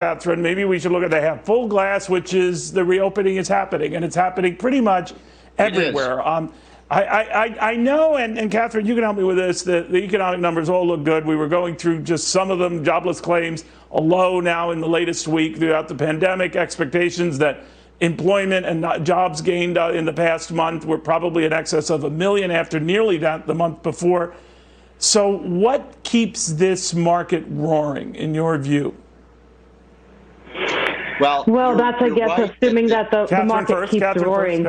Kathryn, maybe we should look at the half full glass, which is the reopening is happening, and it's happening pretty much everywhere. I know, and Kathryn, you can help me with this, the economic numbers all look good. We were going through just some of them, jobless claims, a low now in the latest week throughout the pandemic, expectations that employment and jobs gained in the past month were probably in excess of 1 million after nearly that the month before. So what keeps this market roaring, in your view? Well, that's, I guess, right. Assuming that the market keeps roaring.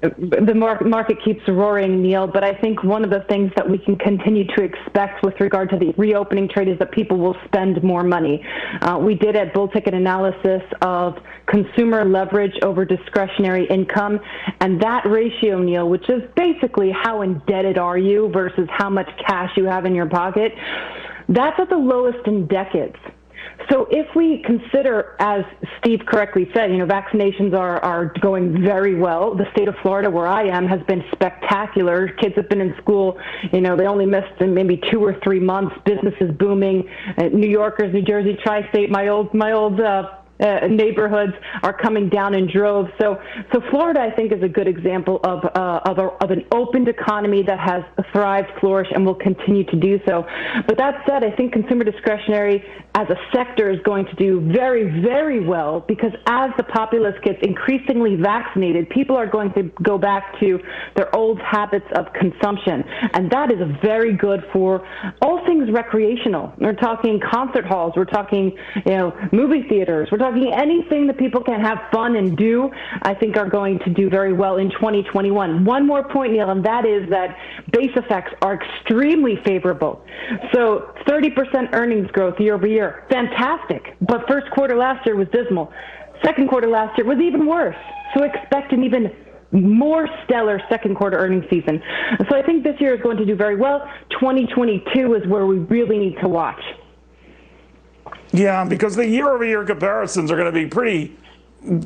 The market keeps roaring, Neil, but I think one of the things that we can continue to expect with regard to the reopening trade is that people will spend more money. We did a bull ticket analysis of consumer leverage over discretionary income, and that ratio, Neil, which is basically how indebted are you versus how much cash you have in your pocket, that's at the lowest in decades. So if we consider, as Steve correctly said, vaccinations are going very well. The state of Florida, where I am, has been spectacular. Kids have been in school, they only missed maybe 2 or 3 months. Business is booming. New Yorkers, New Jersey, tri-state, my old neighborhoods are coming down in droves. So Florida, I think, is a good example of an opened economy that has thrived, flourished, and will continue to do so. But that said, I think consumer discretionary as a sector is going to do very, very well, because as the populace gets increasingly vaccinated, people are going to go back to their old habits of consumption. And that is very good for all things recreational. We're talking concert halls. We're talking, movie theaters. We're talking anything that people can have fun and do, I think are going to do very well in 2021. One more point, Neil, and that is that base effects are extremely favorable. So 30% earnings growth year over year, fantastic. But first quarter last year was dismal. Second quarter last year was even worse. So expect an even more stellar second quarter earnings season. So I think this year is going to do very well. 2022 is where we really need to watch. Yeah, because the year-over-year comparisons are going to be pretty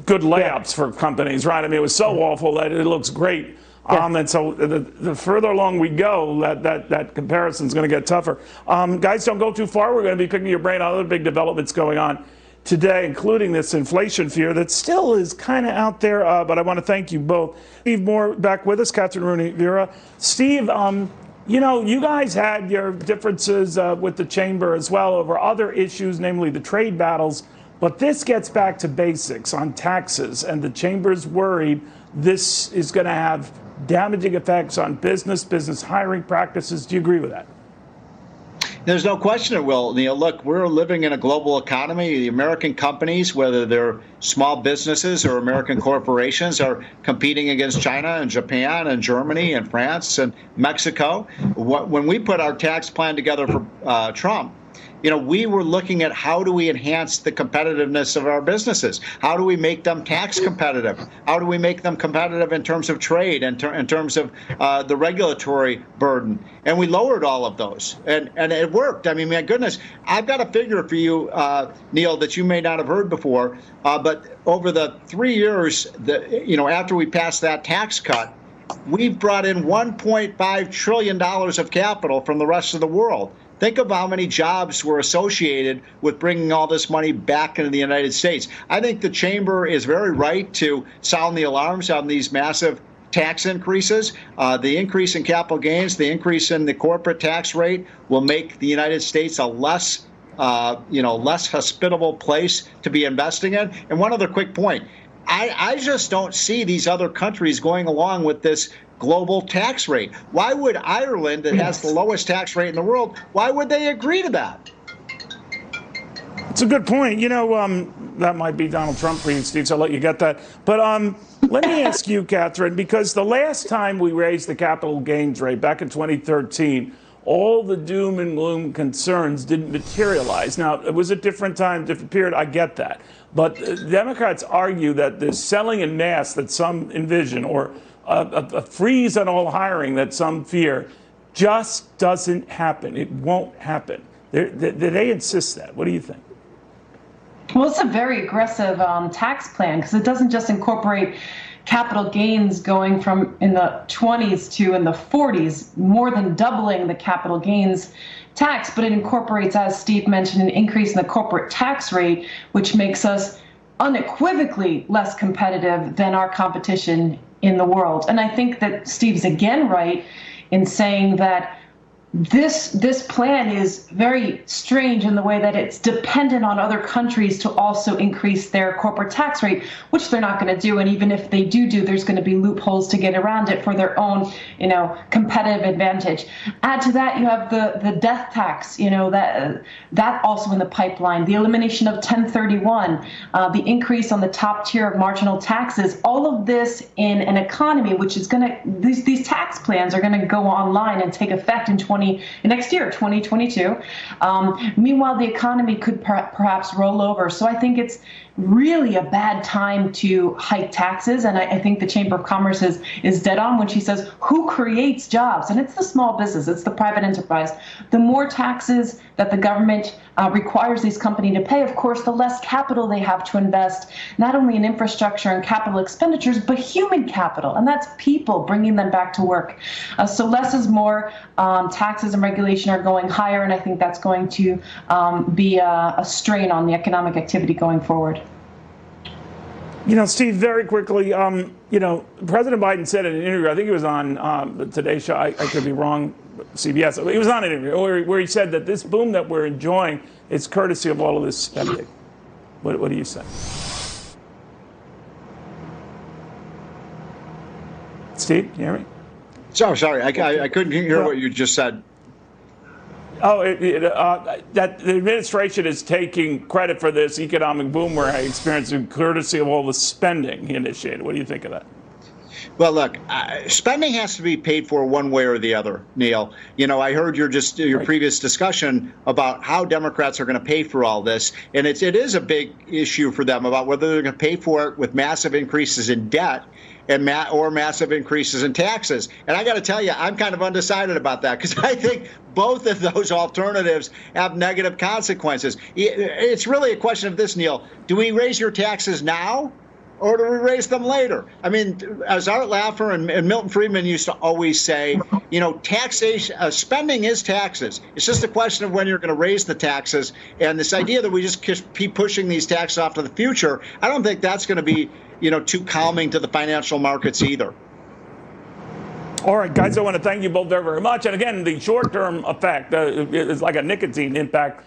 good layups for companies, right? I mean, it was so awful that it looks great. And so the further along we go, that comparison is going to get tougher. Guys, don't go too far. We're going to be picking your brain on other big developments going on today, including this inflation fear that still is kind of out there. But I want to thank you both. Steve Moore back with us, Kathryn Rooney Vera. Steve, you guys had your differences with the chamber as well over other issues, namely the trade battles. But this gets back to basics on taxes, and the chamber's worried this is going to have damaging effects on business hiring practices. Do you agree with that? There's no question it will, Neil. Look, we're living in a global economy. The American companies, whether they're small businesses or American corporations, are competing against China and Japan and Germany and France and Mexico. When we put our tax plan together for Trump, we were looking at how do we enhance the competitiveness of our businesses? How do we make them tax competitive? How do we make them competitive in terms of trade and in terms of the regulatory burden? And we lowered all of those, and it worked. I mean, my goodness, I've got a figure for you, Neil, that you may not have heard before. But over the 3 years, after we passed that tax cut, we've brought in $1.5 trillion of capital from the rest of the world. Think of how many jobs were associated with bringing all this money back into the United States. I think the chamber is very right to sound the alarms on these massive tax increases. The increase in capital gains, the increase in the corporate tax rate will make the United States a less hospitable place to be investing in. And one other quick point. I just don't see these other countries going along with this global tax rate. Why would Ireland, that has the lowest tax rate in the world, why would they agree to that? It's a good point. That might be Donald Trump for you, Steve, so I'll let you get that. But let me ask you, Kathryn, because the last time we raised the capital gains rate back in 2013, all the doom and gloom concerns didn't materialize. Now, it was a different time, different period. I get that. But Democrats argue that the selling in mass that some envision, or a freeze on all hiring that some fear, just doesn't happen. It won't happen. They insist that. What do you think? Well, it's a very aggressive tax plan, because it doesn't just incorporate capital gains going from in the 20s to in the 40s, more than doubling the capital gains tax, but it incorporates, as Steve mentioned, an increase in the corporate tax rate, which makes us unequivocally less competitive than our competition in the world. And I think that Steve's again right in saying that this plan is very strange in the way that it's dependent on other countries to also increase their corporate tax rate, which they're not going to do. And even if they do, there's going to be loopholes to get around it for their own, competitive advantage. Add to that, you have the death tax, that also in the pipeline, the elimination of 1031, the increase on the top tier of marginal taxes, all of this in an economy which is going to, these tax plans are going to go online and take effect in next year, 2022. Meanwhile, the economy could perhaps roll over. So I think it's really a bad time to hike taxes. And I think the Chamber of Commerce is dead on when she says, who creates jobs? And it's the small business, it's the private enterprise. The more taxes that the government requires these companies to pay, of course, the less capital they have to invest, not only in infrastructure and capital expenditures, but human capital. And that's people, bringing them back to work. So less is more. Taxes and regulation are going higher, and I think that's going to be a strain on the economic activity going forward. Steve, very quickly, President Biden said in an interview, I think he was on the Today Show, I could be wrong, CBS, he was on an interview where he said that this boom that we're enjoying is courtesy of all of this spending. What do you say? Steve, you hear me? So sorry, I couldn't hear what you just said. Oh, that the administration is taking credit for this economic boom we're experiencing courtesy of all the spending he initiated. What do you think of that? Well, look, spending has to be paid for one way or the other, Neil. I heard your previous discussion about how Democrats are going to pay for all this, and it is a big issue for them about whether they're going to pay for it with massive increases in debt or massive increases in taxes. And I got to tell you, I'm kind of undecided about that because I think both of those alternatives have negative consequences. It's really a question of this, Neil. Do we raise your taxes now? Or do we raise them later? I mean, as Art Laffer and Milton Friedman used to always say, taxation, spending is taxes. It's just a question of when you're going to raise the taxes. And this idea that we just keep pushing these taxes off to the future, I don't think that's going to be, too calming to the financial markets either. All right, guys, I want to thank you both very, very much. And again, the short-term effect is like a nicotine impact.